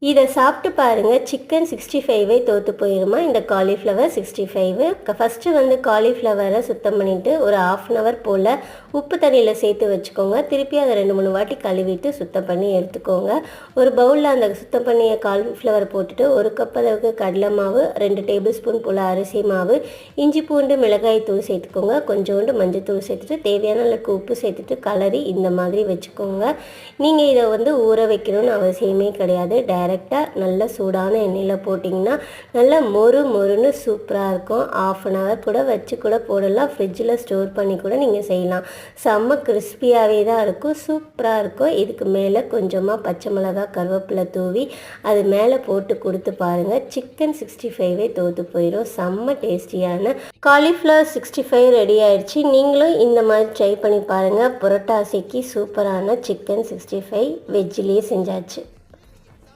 இதை சாப்பிட்டு பாருங்கள். சிக்கன் 65 தோற்று போயிடுமா இந்த காலிஃப்ளவர் 65. ஃபஸ்ட்டு வந்து காலிஃப்ளவரை சுத்தம் பண்ணிவிட்டு ஒரு 1/2 அன் ஹவர் போல் உப்பு தண்ணியில் சேர்த்து வச்சுக்கோங்க. திருப்பி அதை 2-3 வாட்டி கழுவிட்டு சுத்தம் பண்ணி எடுத்துக்கோங்க. ஒரு பவுலில் அந்த சுத்தம் பண்ணிய காலிஃப்ளவர் போட்டுட்டு 1 கப் அளவுக்கு கடலை மாவு, 2 டேபிள் ஸ்பூன் போல் அரிசி மாவு, இஞ்சி பூண்டு மிளகாய் தூள் சேர்த்துக்கோங்க. கொஞ்சோண்டு மஞ்சள் தூள் சேர்த்துட்டு தேவையான அளவுக்கு உப்பு சேர்த்துட்டு கலரி இந்த மாதிரி வச்சுக்கோங்க. நீங்கள் இதை வந்து ஊற வைக்கணும்னு அவசியமே கிடையாது. டைரெக்டாக நல்ல சூடான எண்ணெயில் போட்டிங்கன்னா நல்லா மொறுன்னு சூப்பராக இருக்கும். 1/2 அன் ஹவர் கூட வச்சு கூட போடலாம். ஃப்ரிட்ஜில் ஸ்டோர் பண்ணி கூட நீங்கள் செய்யலாம். செம்ம கிறிஸ்பியாகவே தான் இருக்கும். சூப்பராக இருக்கும். இதுக்கு மேலே கொஞ்சமாக பச்சை மிளகாய் கருவேப்பிலை தூவி அது மேலே போட்டு கொடுத்து பாருங்கள். சிக்கன் 65 தோற்று போயிடும். செம்ம டேஸ்டியான காலிஃப்ளவர் 65 ரெடி ஆயிடுச்சு. நீங்களும் இந்த மாதிரி ட்ரை பண்ணி பாருங்கள். புரோட்டாசிக்கு சூப்பரான சிக்கன் 65 வெஜ்ஜிலேயே செஞ்சாச்சு.